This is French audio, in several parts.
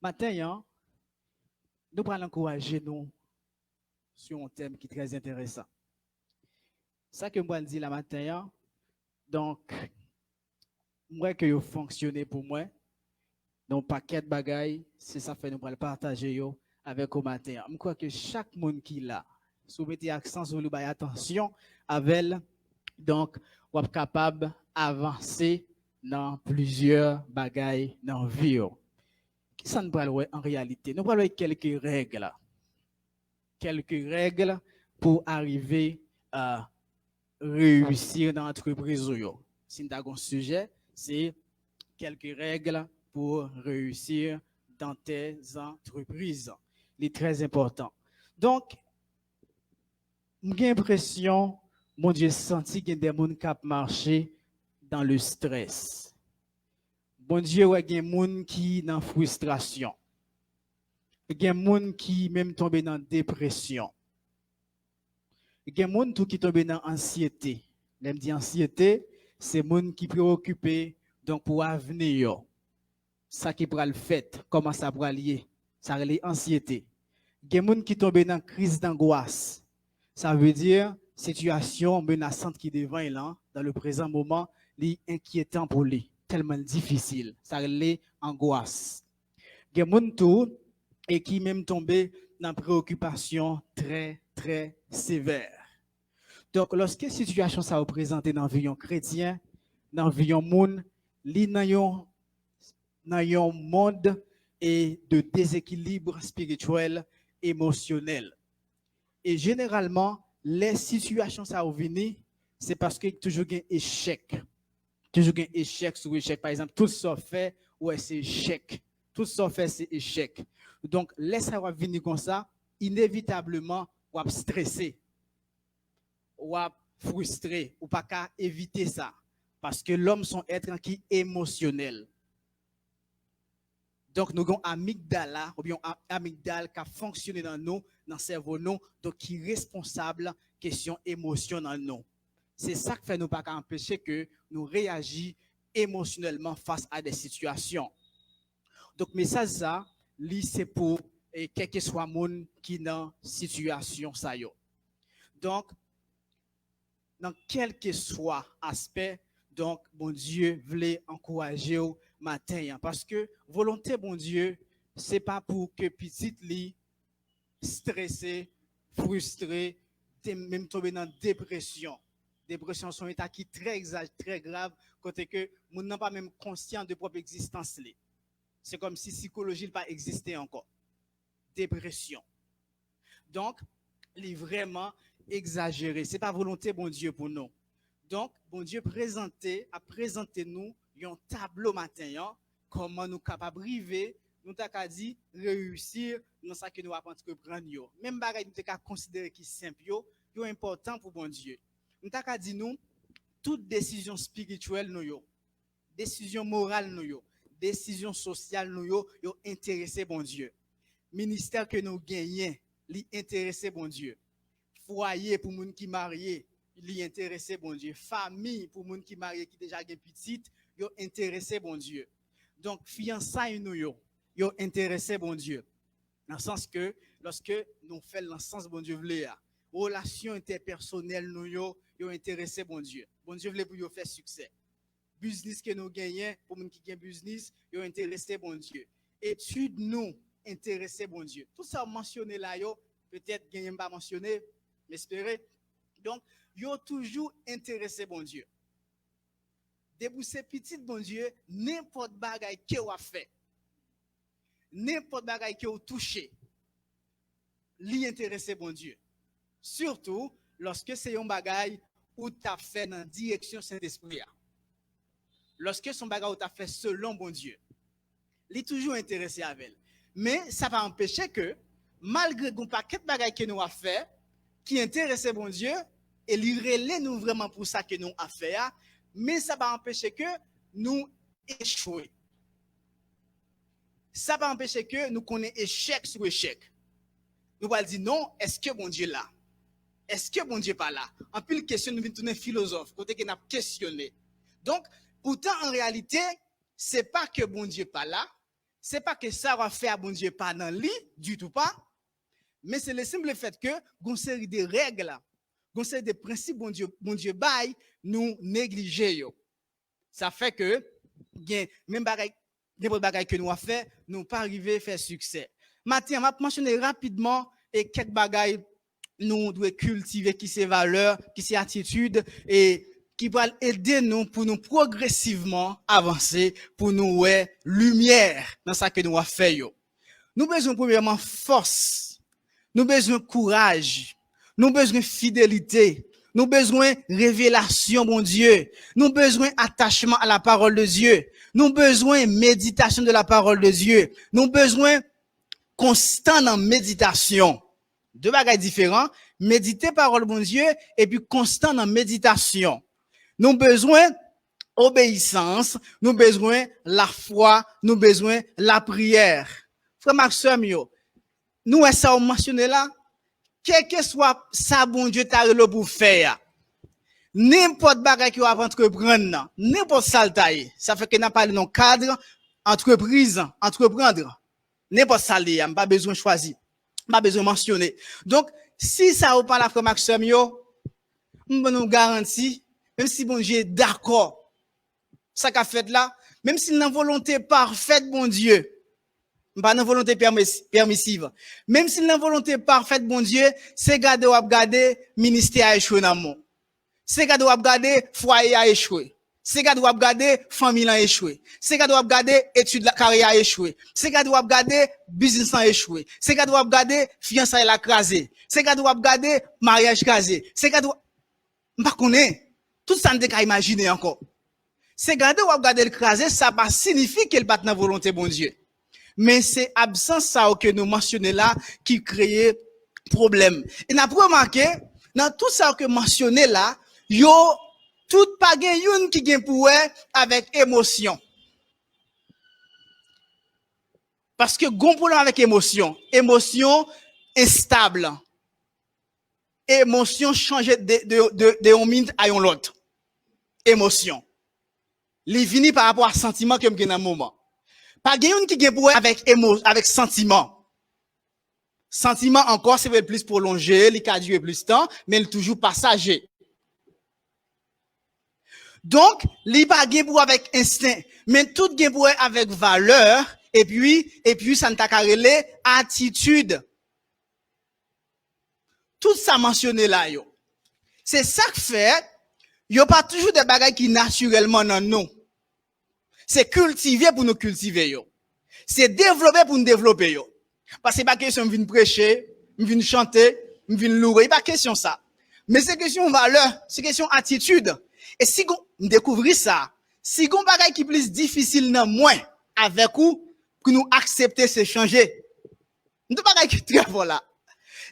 Matin, hein, nous allons encourager nous sur un thème qui est très intéressant. Ça que moi dit la matin, hein, donc, moi que vous fonctionnez pour moi, donc paquet de bagailles, c'est ça fait nous allons partager yo avec au matin. Je crois que chaque monde qui l'a, si vous mettez accent sur le bail attention avec donc vous êtes capable d'avancer dans plusieurs bagailles dans la vie. Qui ça nous parle en réalité? Nous parlons de quelques règles pour arriver à réussir dans l'entreprise. Si nous avons un sujet, c'est quelques règles pour réussir dans tes entreprises. C'est très important. Donc, j'ai l'impression, mon Dieu, senti qu'il y a des gens qui marché dans le stress. Bon Dieu, il y a des gens qui sont dans la frustration. Il y a des gens qui même tombent dans la dépression. Il y a des gens qui tombent dans l'anxiété. L'aime dit anxiété, c'est des gens qui sont préoccupés donc pour l'avenir. Ça qui pourra le fait, comment ça pourra lier. Ça relève anxiété. Il y a des gens qui tombent dans la crise d'angoisse. Ça veut dire situation menaçante qui devant là, dans le présent moment, est inquiétant pour lui, tellement difficile. Ça relève angoisse. Il y a des gens tout et qui même tombé dans préoccupation très très sévère. Donc lorsque la situation ça représente dans l'environnement chrétien, dans l'environnement monde, dans un monde et de déséquilibre spirituel, émotionnel. Et généralement, les situations ça venir, c'est parce qu'il y a toujours un échec. Toujours un échec sur échec. Par exemple, tout ça fait, ouais, c'est échec. Tout ça fait, c'est échec. Donc, laisse ça venir comme ça, inévitablement, ou à stresser, ou à frustré, ou pas qu'à éviter ça. Parce que l'homme sont être qui émotionnel. Donc, nous avons amygdala, ou bien amygdale qui a fonctionné dans nous, dans le cerveau, nous, donc qui est responsable question émotion dans nous. C'est ça qui fait nous pas empêcher que nous réagissons émotionnellement face à des situations. Donc, message ça, c'est pour quel que soit le monde qui est dans situation ça yo. Donc, dans quel que soit aspect, donc, bon Dieu voulait encourager au matin. Parce que volonté, bon Dieu, c'est pas pour que petite li stressé, frustré, même tomber dans dépression. Dépression, c'est un état qui est très grave, côté que nous n'avons pas même conscient de propre existence. C'est comme si la psychologie n'a pas existé encore. Dépression. Donc, il est vraiment exagéré. Ce n'est pas volonté, bon Dieu, pour nous. Donc, bon Dieu a présenté nous un tableau matin, comment nous sommes capables de arriver, nous avons dit réussir dans ce que nous avons entreprendre. Même si nous avons considéré qui simple, c'est important pour bon Dieu. Nous avons dit nous, toute décision spirituelle, nous, décision morale, nous, décision sociale, nous, intéressé bon Dieu. Ministère que nous gagnons, intéressé bon Dieu. Foyer pour les gens qui mariés, li intéressé bon Dieu. Famille pour moun qui marié qui déjà gen petite, yo intéressé bon Dieu. Donc fiançailles nous yo intéressé bon Dieu. Dans le sens que lorsque nous faisons dans le sens bon Dieu vle a, relation interpersonnelle nous yo intéressé bon Dieu. Bon Dieu vle pour yo faire succès. Business que nous gagnons pour moun qui gagne business, yo intéressé bon Dieu. Études nous intéressé bon Dieu. Tout ça mentionné là yo, peut-être gagne pas mentionné, m'espérer. Donc yo toujours intéressé bon Dieu. Débousser petit bon Dieu, n'importe bagaille que ou a fait, n'importe bagaille que ou touché, li intéressé bon Dieu. Surtout lorsque c'est un bagaille ou t'as fait dans direction Saint-Esprit. Lorsque son bagaille ou t'as fait selon bon Dieu, li toujours intéressé avec elle. Mais ça va empêcher que malgré un paquet de bagaille que nous a fait qui intéressait bon Dieu, et il nous vraiment pour ça que nous avons fait, mais ça va empêcher que nous échouions. Ça va empêcher que nous connaissions échec sur échec. Nous allons dire non, est-ce que bon Dieu là? Est-ce que bon Dieu pas là? En plus, question nous venons tourner philosophe, côté que nous avons questionné. Donc, pourtant, en réalité, ce n'est pas que bon Dieu pas là, c'est pas que ça va faire bon Dieu pas dans lit, du tout pas, mais c'est le simple fait que, une série de règles, une série de principes, bon Dieu bail, nous négliger. Ça fait que, même des bagages que nous avons fait, nous pas arrivé à faire succès. Maintenant, je vais mentionner rapidement et quelques bagages nous devons cultiver qui ces valeurs, qui ces attitudes et qui va aider nous pour nous progressivement avancer, pour nous ouais lumière dans ça que nous avons fait. Nous besoin premièrement force, nous besoin courage, nous besoin fidélité, nous besoin révélation, mon Dieu, nous besoin attachement à la parole de Dieu, nous besoin méditation de la parole de Dieu, nous besoin constant en méditation. Deux bagages différents, méditer parole de mon Dieu et puis constant en méditation. Nous besoin obéissance, nous besoin la foi, nous besoin la prière. Frère Maxime, nous ça mentionné là, quel que soit ça bon Dieu t'a relo pour faire. N'importe bagage qui va entreprendre, n'importe ça taille. Ça fait que n'a pas dans cadre entreprise, entreprendre. N'importe ça lié, pas besoin de choisir, pas besoin de mentionner. Donc, si ça vous parle à frère Maxime, on nous garantit, même si bon Dieu est d'accord, ça qu'a fait là, même si la volonté parfaite, bon Dieu, pas une volonté permissive, même si la volonté parfaite, bon Dieu, c'est garder ministère a échoué dans le monde. C'est garder foyer a échoué. C'est garder famille a échoué. C'est garder études la carrière a échoué. C'est garder business a échoué. C'est garder fiançailles la crasé. C'est garder mariage crasé. C'est pas connaît. Tout ça ne pas imaginer encore. C'est garder le crasé, ça pas signifie qu'elle bat dans volonté bon Dieu. Mais c'est absence ça que nous mentionnons là qui crée problème. Et n'a pas remarqué dans tout ça que mentionné là, yo tout pas gen youn qui gen pour avec émotion. Parce que gon problème avec émotion instable. Émotion change de on minute à un l'autre. Émotion. Li vini par rapport à sentiment que m'gen dans moment. Pas gen youn qui gen pour avec sentiment. Sentiment encore c'est plus prolongé, li ka durer plus temps, mais il toujours passager. Donc, li pa gen pour avec instinct, mais tout gen pour avec valeur, et puis ça n'ta karele attitude. Tout ça mentionné là, yo. C'est ça que fait, yo pas toujours des bagages qui naturellement dans nous. C'est cultiver pour nous cultiver, yo. C'est développer pour nous développer, yo. Parce que c'est pas question de venir prêcher, de venir chanter, de venir louer, c'est pas question ça. Mais c'est question valeur, c'est question attitude. Et si on découvre ça, si on bagay qui plus difficile dans moins avec vous, que nous accepter c'est changer. Nous bagay qui très fort là.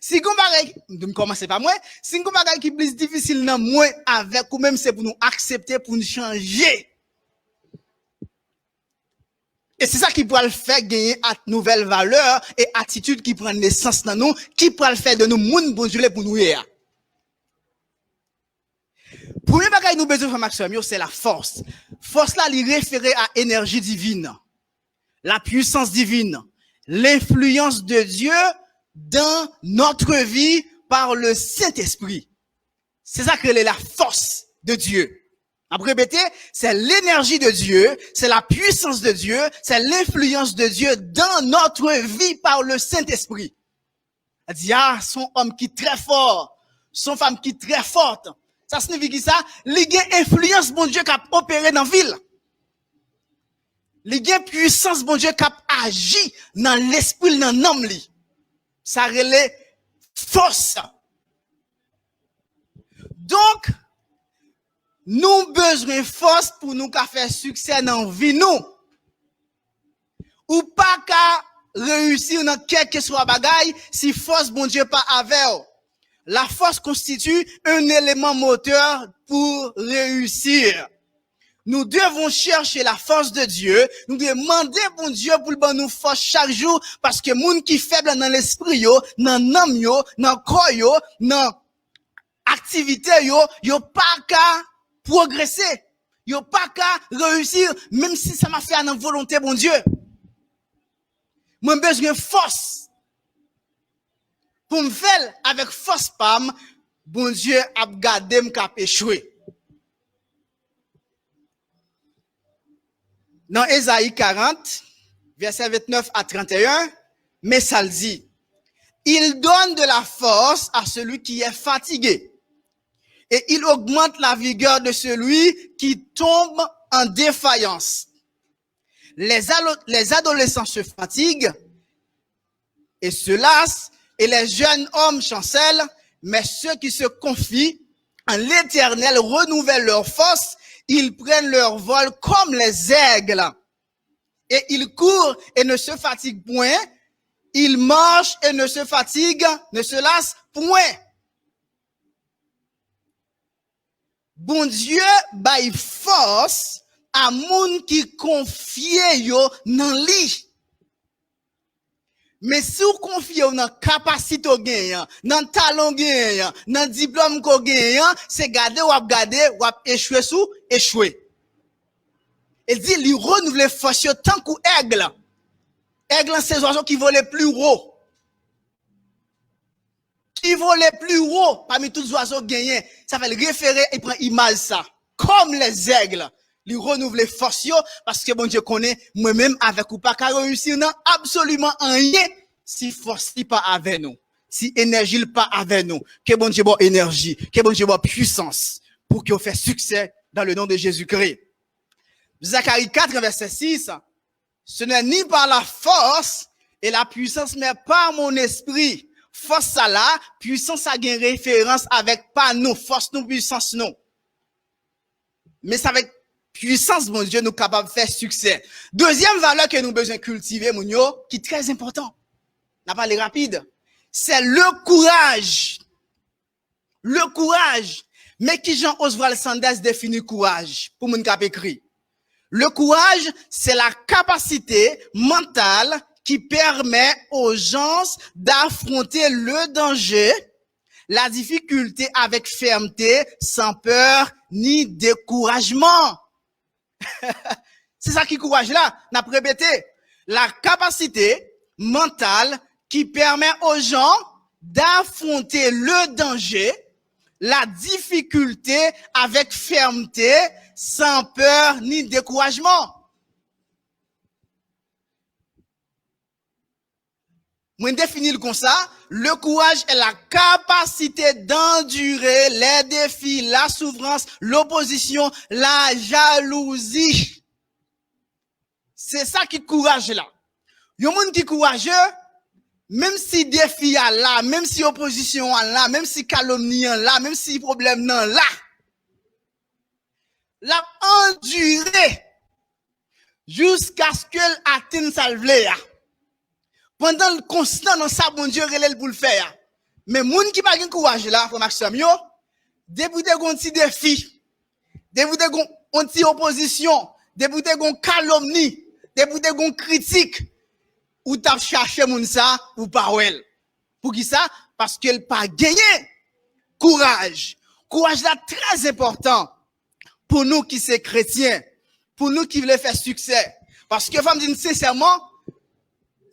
Si on bagay, nous commencer par moi, si on bagay qui plus difficile dans moins avec vous même c'est pour nous accepter pour nous changer. Et c'est ça qui pourra le faire gagner à nouvelles valeurs et attitudes qui prennent naissance dans nous, qui pourra le faire de nous moun bon Dieu pour nous hier. Premier bagage nous besoin de Maxime, c'est la force. Force là, il référé à énergie divine, la puissance divine, l'influence de Dieu dans notre vie par le Saint-Esprit. C'est ça que est la force de Dieu. Après répéter, c'est l'énergie de Dieu, c'est la puissance de Dieu, c'est l'influence de Dieu dans notre vie par le Saint-Esprit. Elle dit, son homme qui est très fort, son femme qui est très forte. Ça signifie que ça, les gains influence bon Dieu qui a opéré dans la ville. Les gains puissance bon Dieu qui a agi dans l'esprit, dans l'homme. Ça relève force. Donc, nous besoin de force pour nous faire succès dans la vie, nous. Ou pas qu'à réussir dans quelque soit bagaille si force bon Dieu pas avec. La force constitue un élément moteur pour réussir. Nous devons chercher la force de Dieu. Nous devons demander bon Dieu pour nous force chaque jour parce que moun qui faible dans l'esprit yo, dans l'âme yo, dans corps yo, dans activité yo pas qu'à progresser. Yo pas qu'à réussir même si ça m'a fait dans volonté bon Dieu. Moi besoin de force. Pour me faire avec force pam, bon Dieu a gardé me cap échoué. Dans Ésaïe 40, verset 29 à 31, mais ça le dit. Il donne de la force à celui qui est fatigué. Et il augmente la vigueur de celui qui tombe en défaillance. Les adolescents se fatiguent et se lassent, et les jeunes hommes chancellent, mais ceux qui se confient en l'Éternel renouvellent leur force, ils prennent leur vol comme les aigles. Et ils courent et ne se fatiguent point, ils marchent et ne se fatiguent, ne se lassent point. Bon Dieu baille force à moun qui confie yo nan li. Mais si vous confiez dans capacité au gagnant, dans talent gagnant, dans diplôme ko gagnant, c'est garder ou échouer sous échouer. Il dit lui renouveler force tant qu'ou aigle. Aigle c'est oiseau qui vole plus haut. Qui vole plus haut parmi tous les oiseaux gagnants. Ça fait le référer et prend image ça. Comme les aigles. Lui renouveler force parce que bon Dieu connaît moi-même avec ou pas qu'à réussir non absolument rien si force pas avec nous. Si énergie pas avec nous. Que bon Dieu bon énergie, que bon Dieu bon puissance pour qu'on fasse succès dans le nom de Jésus-Christ. Zacharie 4 verset 6. Ce n'est ni par la force et la puissance mais par mon esprit. Force ça là, puissance ça gagne référence avec pas nous, force nous, puissance nous. Mais ça avec puissance, mon Dieu, nous capables de faire succès. Deuxième valeur que nous besoin cultiver, mon Dieu, qui est très important. N'a pas les rapides. C'est le courage. Le courage. Mais qui Jean Oswald Sanders définit courage pour mon cap écrit. Le courage, c'est la capacité mentale qui permet aux gens d'affronter le danger, la difficulté avec fermeté, sans peur ni découragement. C'est ça qui courage là, n'a pas répété. La capacité mentale qui permet aux gens d'affronter le danger, la difficulté avec fermeté, sans peur ni découragement. Moi, définir comme ça, le courage est la capacité d'endurer les défis, la souffrance, l'opposition, la jalousie. C'est ça qui courage là. Yon moun qui courageux, même si défi a là, même si opposition a là, même si calomnie a là, même si problème nan là, la endurer jusqu'à ce qu'elle atteigne sa vle. Pendant le constant dans ça, bon Dieu relève pour le faire. Mais moun qui pas gen courage là, pour Maxime yo, debout de gon ti défi, debout de gon anti opposition, debout de gon calomnie, debout de gon critique, ou t'a cherché moun ça ou pas wel. Pour qui ça? Parce qu'elle pas gagné courage. Courage là très important pour nous qui sommes chrétiens, pour nous qui voulons faire succès. Parce que femme dit sincèrement,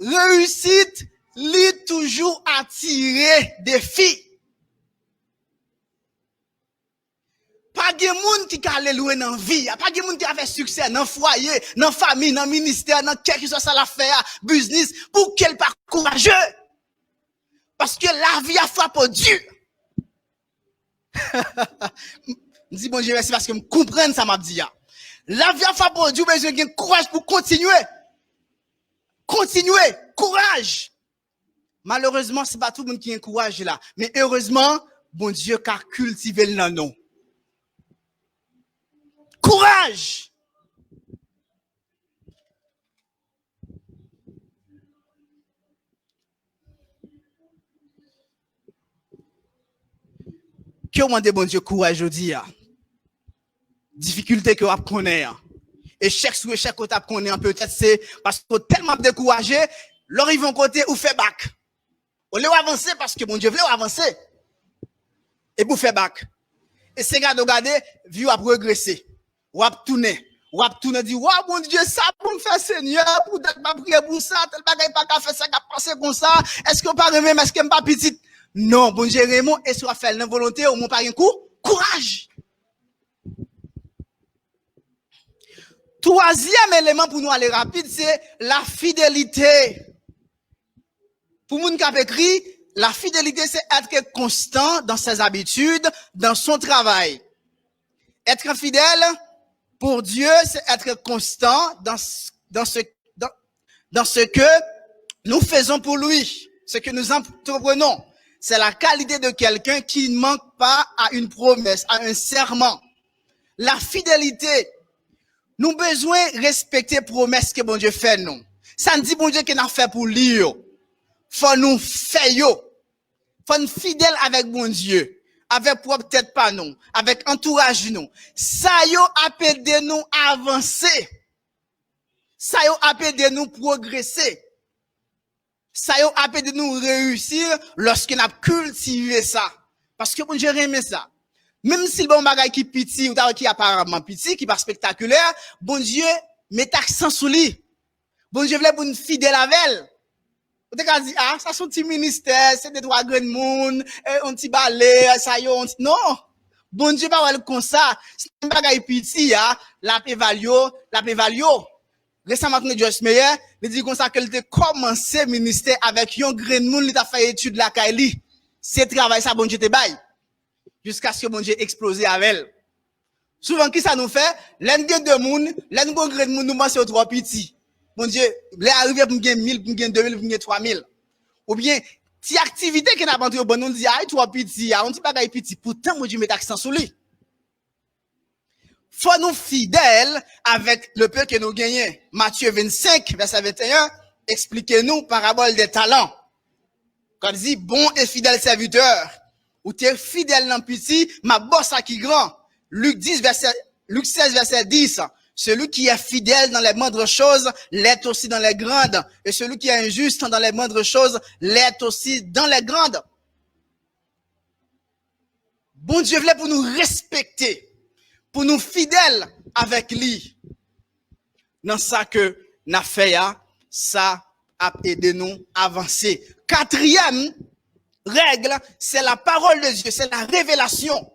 réussite lit toujours attirer des filles. Pas de monde qui a loin dans vie, pas de monde qui a fait succès dans foyer, dans famille, dans ministère, dans quelque chose ça l'affaire, business pour qu'elle pas courageux. Parce que la vie a frappé Dieu. Je dis bon Dieu merci parce que me comprendre ça m'a dit. La vie a frappé Dieu, besoin de courage pour continuer. Continuez, courage. Malheureusement, c'est pas tout le monde qui a un courage là. Mais heureusement, bon Dieu a cultivé le nom. Courage. Que on demande bon Dieu courage aujourd'hui. Difficulté que vous connaissez. Échec sur échec que vous connaissez peut-être c'est parce que vous tellement découragé, leur ils vont côté ou fait bac. Ou les avancer parce que bon Dieu veut avancer. Et pour faire bac. Et c'est regarder, vieux a progressé. Ou a tourner, ou ap tout dit, waouh, bon Dieu, ça pour me faire Seigneur, pour pas prier pour ça, tel bagay pas qu'à faire ça, qu'à penser comme ça, est-ce que pas même, est-ce que pas petit? Non, bon Dieu, Raymond, et soit faire la volonté, ou mon pas un coup, courage. Troisième élément pour nous aller rapide, c'est la fidélité. Pour moun qui a écrit, la fidélité, c'est être constant dans ses habitudes, dans son travail. Être fidèle pour Dieu, c'est être constant dans ce que nous faisons pour lui, ce que nous entreprenons. C'est la qualité de quelqu'un qui ne manque pas à une promesse, à un serment. La fidélité, nous besoin respecter les promesses que bon Dieu fait nous. Ça ne dit bon Dieu qu'il a fait pour lui. Faut nous faire yo. Faut nous fidèles avec bon Dieu. Avec propre tête pas nous. Avec entourage nous. Ça yo appelle de nous avancer. Ça yo appelle de nous progresser. Ça yo appelle de nous réussir lorsqu'on a cultivé ça. Parce que bon Dieu aime ça. Même si le bon bagay qui petit ou qui apparemment petit, qui pas spectaculaire, bon Dieu met accent sur lui. Bon Dieu voulait pour une fidèle avec elle. On te dit, ah, ça sont petits ministères, c'est des trois grands monde, un petit balai, ça y est, non. Bon Dieu pas comme ça. C'est un bagay petit, la évalue. Récemment, Joyce Meyer, il dit comme ça qu'elle a commencé ministère avec un grand monde, il a fait étude la Kaili. C'est travail ça, bon Dieu te baille. Jusqu'à ce que bon Dieu explose avec elle. Souvent, qui ça nous fait? L'un de monde, l'un de grand monde, nous pensons trop petit. Bon Dieu, les arriver pour gagner 1000, pour gagner 2000, pour gagner 3000. Ou bien, si activité qui n'a pas entendu, bon, on dit, ah, trop petit, on dit pas petit. Pourtant, mon Dieu met accent sur lui. Faut nous fidèles avec le peu que nous gagnons. Matthieu 25, verset 21, expliquez-nous parabole des talents. Quand il dit, bon et fidèle serviteur, ou t'es fidèle dans petit, ma bosse à qui grand. Luc 16, verset 10. Celui qui est fidèle dans les moindres choses l'est aussi dans les grandes. Et celui qui est injuste dans les moindres choses l'est aussi dans les grandes. Bon Dieu voulait pour nous respecter, pour nous fidèles avec lui. Dans ça que nous fait, ça a aidé nous à avancer. Quatrième règle, c'est la parole de Dieu, c'est la révélation.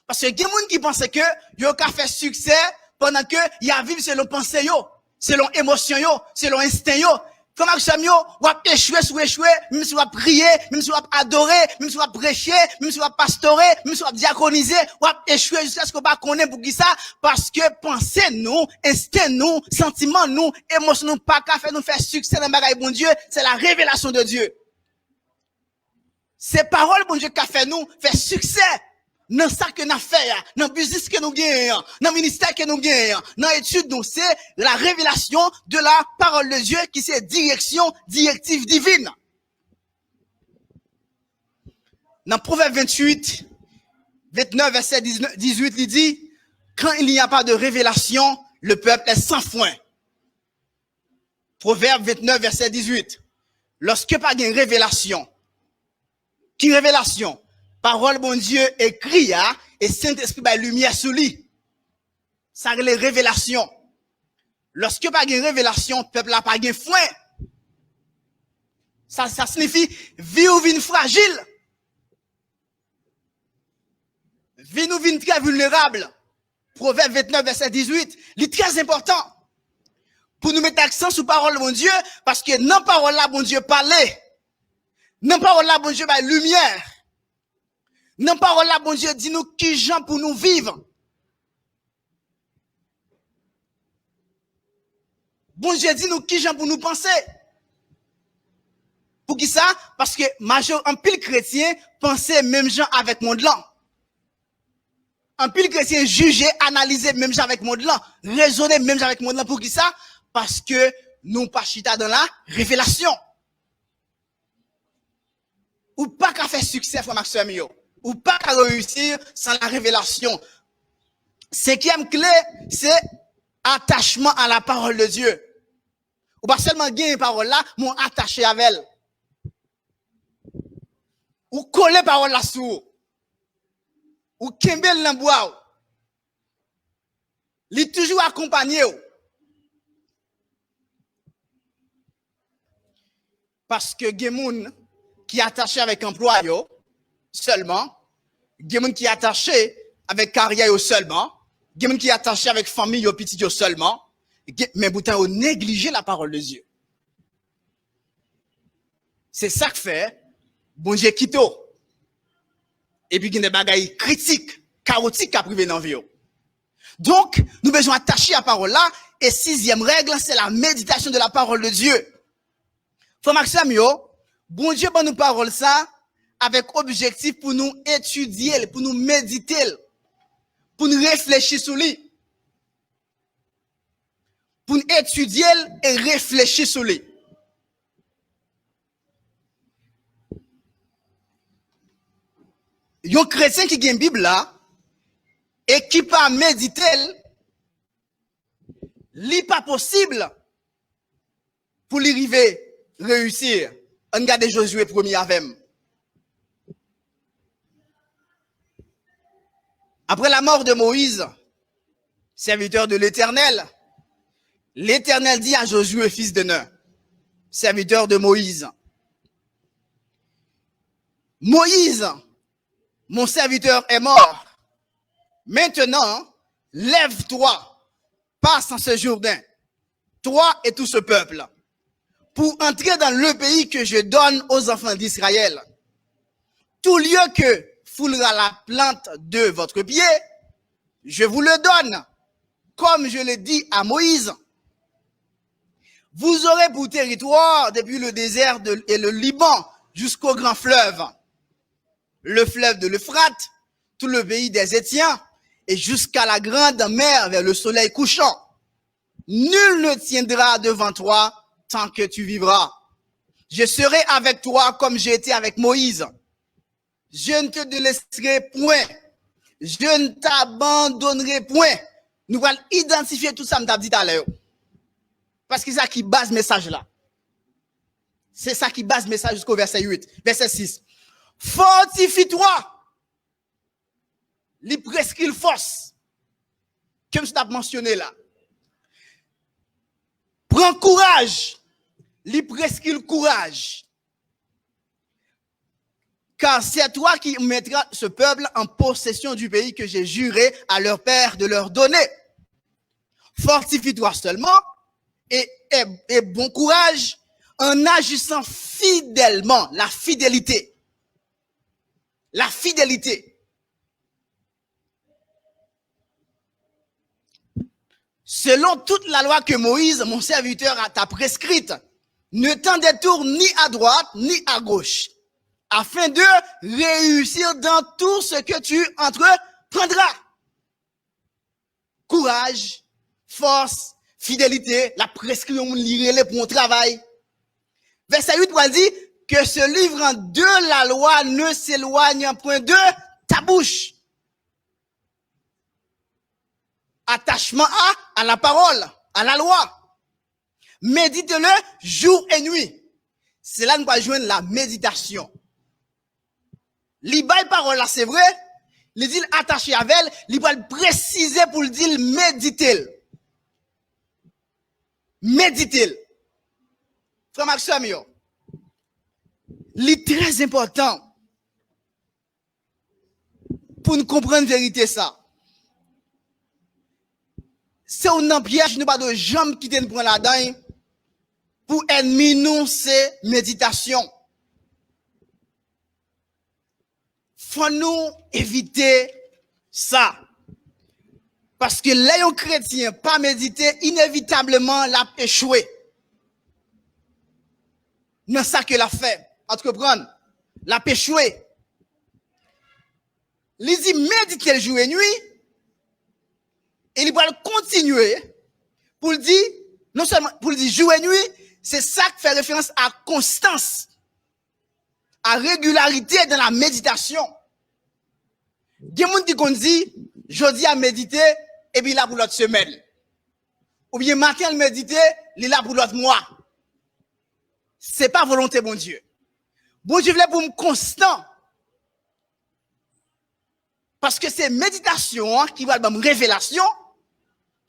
Parce que il y a des gens qui pensent que ils ont fait succès pendant que y a vivre selon pensée yo, selon émotion yo, selon instinct yo. Comment que ça yo, ou a échoué sur échoué, même si on a prié, même si on a adoré, même si on a prêché, même si on a pastoré, même si on a diaconisé, ou a échoué jusqu'à ce qu'on pas connaît pour qui ça, parce que pensée nous, instinct nous, sentiment nous, émotion nous pas qu'à faire nous faire succès dans bagaille bon Dieu, c'est la révélation de Dieu. Ces paroles bon Dieu qu'a fait nous faire succès. Dans ça que nous faisons, dans le business que nous gagnons, dans le ministère que nous gagnons, dans l'étude, nous, c'est la révélation de la parole de Dieu qui c'est directive divine. Dans Proverbe 28, 29, verset 18, il dit, quand il n'y a pas de révélation, le peuple est sans foin. Proverbe 29, verset 18. Lorsque pas de révélation, qui révélation? Parole bon Dieu écrit et Saint-Esprit ba lumière sur lui. Ça les révélations. Lorsque pas de révélation, peuple n'a pas de foin. Ça signifie vie ou vie fragile. Vie ou vie très vulnérable. Proverbe 29 verset 18, c'est très important pour nous mettre accent sur parole bon Dieu parce que non parole là bon Dieu parlait. Non parole là bon Dieu ba lumière. Non parole là, bon Dieu, dis-nous qui gens pour nous vivre. Bon Dieu, dis-nous qui gens pour nous penser. Pour qui ça? Parce que majeur, un pile chrétien pensait même gens avec monde là. Un pile chrétien jugeait, analysait même gens avec monde là. Raisonner même gens avec monde là. Pour qui ça? Parce que nous pas chita dans la révélation. Ou pas qu'à faire succès, frère Maxime yo. Ou pas qu'à réussir sans la révélation. Cinquième clé, c'est attachement à la parole de Dieu. Ou pas seulement gagner une parole là, mais attaché avec elle. Ou coller parole là sous. Ou kembel l'embois. Il est toujours accompagné. Parce que il y a des gens qui sont attachés avec emploi seulement, il y a des gens qui sont attachés avec carrière seulement, il y a des gens qui sont attachés avec famille petit seulement, mais pourtant on néglige la parole de Dieu. C'est ça que fait bon Dieu quitte. Et puis il y a des bagailles critiques, chaotiques à priver dans la vie. Donc, nous devons attacher la parole là. Et sixième règle, c'est la méditation de la parole de Dieu. Frère Maxime, bon Dieu va nous parole ça avec objectif pour nous étudier, pour nous méditer, pour nous réfléchir sur lui. Pour nous étudier et réfléchir sur lui. Un chrétien qui a une Bible là, et qui pas méditer, n'est pas possible pour lui arriver réussir. On regarde Josué 1er avec. Après la mort de Moïse, serviteur de l'Éternel, l'Éternel dit à Josué, fils de Nun, serviteur de Moïse, Moïse, mon serviteur est mort. Maintenant, lève-toi, passe en ce Jourdain, toi et tout ce peuple, pour entrer dans le pays que je donne aux enfants d'Israël. Tout lieu que foulera la plante de votre pied, je vous le donne, comme je l'ai dit à Moïse. Vous aurez pour territoire depuis le désert et le Liban jusqu'au grand fleuve, le fleuve de l'Euphrate, tout le pays des Étiens, et jusqu'à la grande mer vers le soleil couchant. Nul ne tiendra devant toi tant que tu vivras. Je serai avec toi comme j'ai été avec Moïse. Je ne te délaisserai point. Je ne t'abandonnerai point. Nous allons identifier tout ça, je t'ai dit à l'heure. Parce que c'est ça qui base le message là. C'est ça qui base le message jusqu'au verset 8. Verset 6. Fortifie-toi. Les prescrits force. Comme je t'ai mentionné là. Prends courage. Les prescrits courage. Car c'est toi qui mettras ce peuple en possession du pays que j'ai juré à leur père de leur donner. Fortifie-toi seulement et bon courage en agissant fidèlement. La fidélité. La fidélité. Selon toute la loi que Moïse, mon serviteur, t'a prescrite, ne t'en détourne ni à droite ni à gauche, afin de réussir dans tout ce que tu entreprendras. Courage, force, fidélité, la prescription lire pour un travail. Verset 8 dit que ce livre de la loi ne s'éloigne point de ta bouche. Attachement à la parole, à la loi. Médite-le jour et nuit. C'est là que nous allons joindre la méditation. L'ibay parole là, c'est vrai. Il dit attaché avec elle, il va le préciser pour le dire méditer. Méditer. Frère Maxime, il est très important pour nous comprendre la vérité ça. C'est un piège, nous pas de jambes qui nous prendre là-dedans pour ennemi nous, c'est méditation. Faut nous éviter ça. Parce que les chrétiens pas méditer, inévitablement l'a échoué. Non ça que l'a fait. Entreprendre, l'a échoué. Il dit méditer le jour et nuit. Et il va continuer pour le dire, non seulement pour le dire jour et nuit, c'est ça qui fait référence à constance, à régularité dans la méditation. Il y a des gens qui dit, jeudi à méditer, et puis là pour l'autre semaine. Ou bien matin à méditer, il est là pour l'autre mois. C'est pas volonté, bon Dieu. Bon Dieu voulait pour me constant. Parce que c'est méditation qui va me révélation,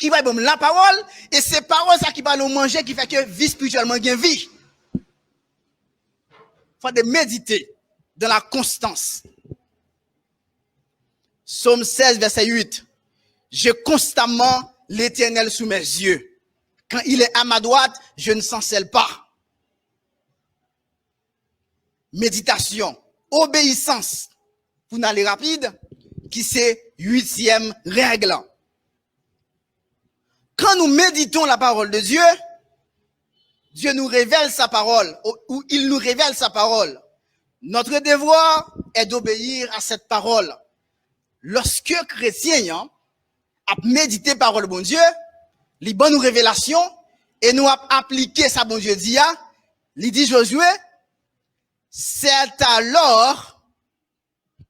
qui va bon la parole, et c'est parole ça qui va nous manger, qui fait que vie spirituellement gagne vie. Faut de méditer dans la constance. Psaume 16, verset 8. J'ai constamment l'Éternel sous mes yeux. Quand il est à ma droite, je ne s'encelle pas. Méditation, obéissance, pour n'aller rapide, qui c'est 8e règle. Quand nous méditons la parole de Dieu, Dieu nous révèle sa parole, ou il nous révèle sa parole. Notre devoir est d'obéir à cette parole. Lorsque chrétien a médité parole bon Dieu, les bonnes révélations, et nous a appliqué sa bon Dieu dit, il dit Josué, c'est alors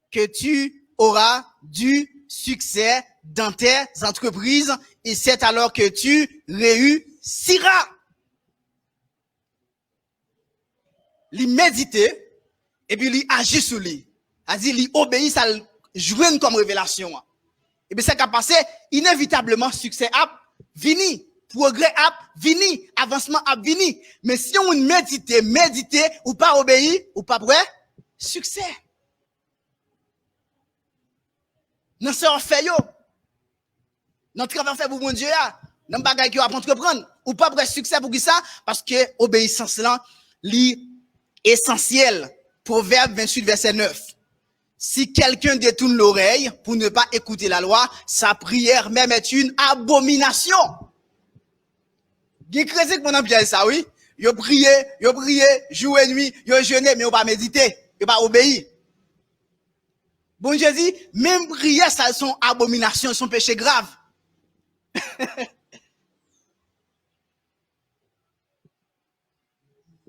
que tu auras du succès dans tes entreprises et c'est alors que tu réussiras. Il médite et puis il agit sur lui. C'est-à-dire il obéit, ça joue comme révélation. Et bien, ça qui a passé, inévitablement, succès a vini, progrès a vini, avancement a vini. Mais si on médite ou pas obéir, ou pas prêt, succès. Nous sommes fait yo. Notre travail fait pour mon Dieu, dans le bagage qui va entreprendre, ou pas prêt succès pour qui ça? Parce que obéissance là, essentiel. Proverbe 28, verset 9. Si quelqu'un détourne l'oreille pour ne pas écouter la loi, sa prière même est une abomination. Qui crée que mon homme dit ça, oui? Yo prié, jour et nuit, yo jeûné, mais yo pas médité, yo pas obéi. Bon Dieu dit, même prière, ça sont abominations, sont péchés graves.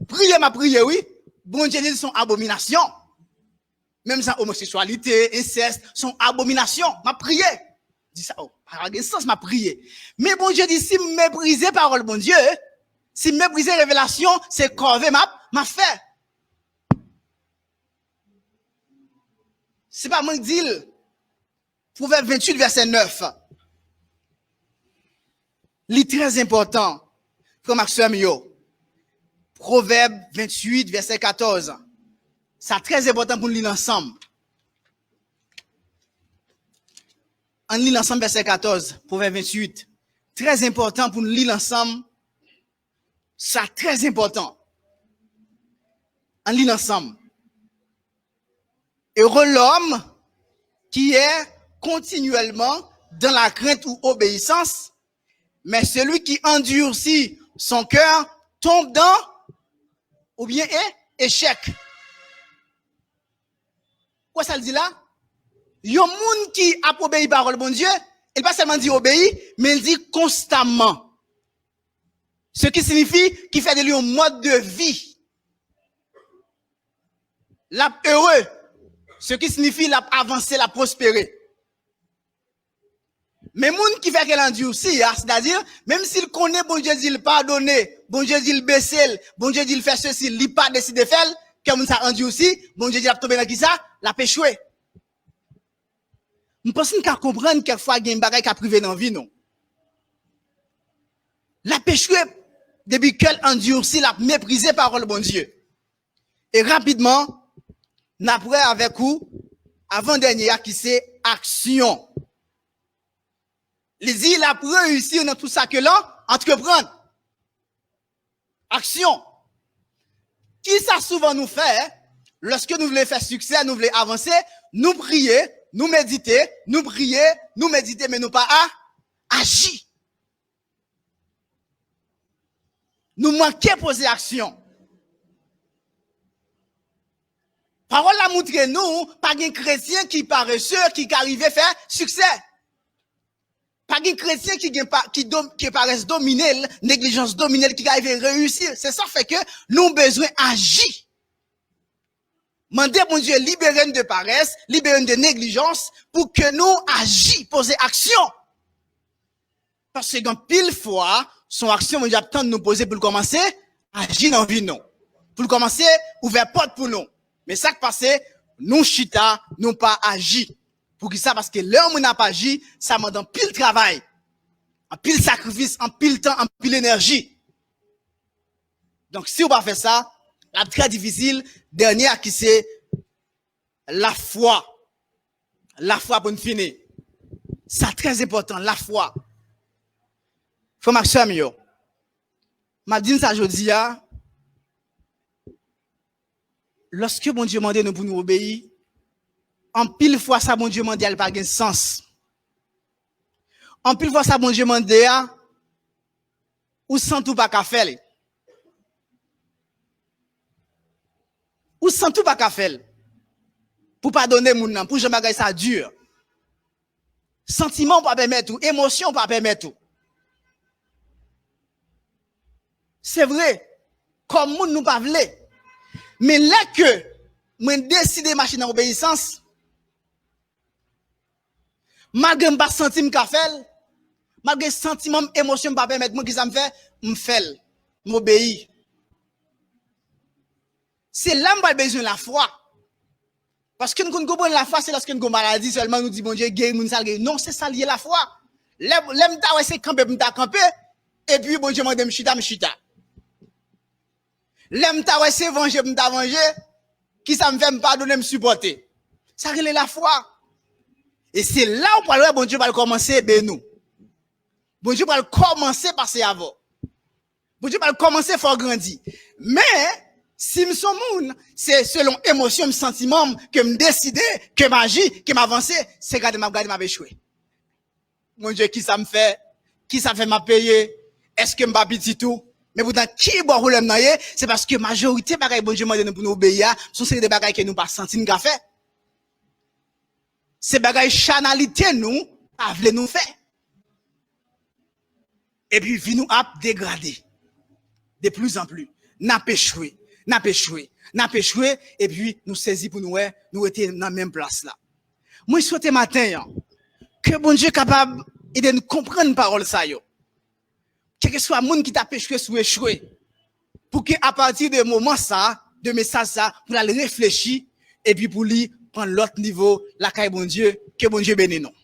Prier ma prière, oui. Bon Dieu dit, sont abominations. Même ça, homosexualité, inceste, sont abominations. Ma prière. Dis ça, par sens, ma prière. Mais bon Dieu dit, si mépriser parole, bon Dieu, si mépriser révélation, c'est corvée ma fait. C'est pas moi qui dis. Proverbe 28, verset 9. C'est très important. Frère Maxime, yo. Proverbe 28, verset 14. C'est très important pour nous lire ensemble. On lit ensemble verset 14, Proverbe 28. Très important pour nous lire ensemble. C'est très important. On lit ensemble. Heureux l'homme qui est continuellement dans la crainte ou obéissance, mais celui qui endurcit son cœur tombe dans ou bien échec. Quoi ça le dit là? Il y a un monde qui a obéi parole bon Dieu, il pas seulement dit obéir, mais il dit constamment. Ce qui signifie qu'il fait de lui un mode de vie. L'a heureux. Ce qui signifie l'a avancé, l'a prospéré. Mais monde qui fait qu'elle endurcit, c'est-à-dire, même s'il connaît bon Dieu dit il pardonner, bon Dieu dit il baisser, bon Dieu dit il fait ceci, il pas décidé de faire, comme ça endurci, bon Dieu dit il a tombé dans qui ça, l'a péchoué. Je pense qu'on comprendre quelquefois qu'il y a un bagage qui a privé dans la vie, non. La péchoué, depuis qu'elle endurci, l'a méprisé parole bon Dieu. Et rapidement, n'après avec vous, avant-dernier, qui c'est action. Les il a réussi dans tout ça que là, entreprendre. Action. Qui ça souvent nous fait, lorsque nous voulons faire succès, nous voulons avancer, nous prier, nous méditer, nous prier, nous méditer, mais nous pas agir. Nous manquons poser action. Parole a montré nous, pas un chrétien qui paresseux, qui arrive à faire succès. Pas un chrétien qui paraisse dominer, négligence dominer, qui arrive à réussir. C'est ça fait que nous avons besoin d'agir. Mandez mon Dieu, libérez-nous de paresse, libérez-nous de négligence, pour que nous agissions, poser action. Parce que quand pile fois, son action, mon Dieu, attend de nous poser pour commencer, agir dans la vie, non. Pour commencer, ouvrir porte pour nous. Mais ça qui passe, nous chita, nous pas agi. Pour qui ça? Parce que l'homme n'a pas agi, ça m'a donné pile travail. en pile sacrifice, en pile temps, en pile énergie. Donc, si on pas fait ça, la très difficile, dernière qui c'est la foi. La foi pour nous finir. C'est très important, la foi. Frère Maxime, yo. M'a dit ça aujourd'hui, lorsque bon Dieu demande nous pour nous obéir, en pile fois ça bon Dieu demande, elle pas de sens. En pile fois ça bon Dieu demande, ou sans tout pas qu'à faire. Ou sans tout pas qu'à faire. Pour pardonner moun nan, pour jamais bagay ça dur. Sentiment pas permettre tout, émotion pas permettre tout. C'est vrai, comme moun nous pas vle. Mais là que moi décide marcher dans obéissance, malgré m'pas senti m'ka fait, malgré sentiment émotion pas permettre moi qui ça me fait, m'fait, m'obéir. C'est là m'pas besoin la foi. Parce que nous comprenons la foi, c'est lorsque nous avons maladie seulement nous dit bon Dieu guéri moun sal guéri. Non, c'est ça lié la foi. L'aime ta ouais c'est camper m'ta camper et puis bon Dieu m'a dit m'chita. L'aime ta ouais c'est venger m'ta venger qui ça me fait me pardonner me supporter. Ça relève la foi. Et c'est là où parler bon Dieu va commencer ben nous. Bon Dieu va commencer passer avant. Bon Dieu va commencer fort grandir. Mais si me son moun, c'est selon émotion, me sentiment que me décider, que m'agir, que m'avancer, c'est garder m'a échoué. Mon Dieu, qui ça me fait? Qui ça fait m'a payer? Est-ce que m'pa petit tout? Mais pourtant, qui bon problème nan yé? C'est parce que majorité bagay bon Dieu m'a donné pour nous obéir, sont des bagay que nous pas senti nous fait. C'est bagay chanalité nous, pas vle nous faire. Et puis, vi nous ap dégrader. De plus en plus. N'a péchoué. Et puis nous saisir pour nous étions dans la même place là. Moi je souhaite matin que bon Dieu capable de nous comprendre parole ça yo. Quel que soit monde qui t'a péché ou échoué pour que à partir de moment ça, de message ça, pour aller réfléchir et puis pour lui prendre l'autre niveau la caille bon Dieu, que bon Dieu bénisse nous.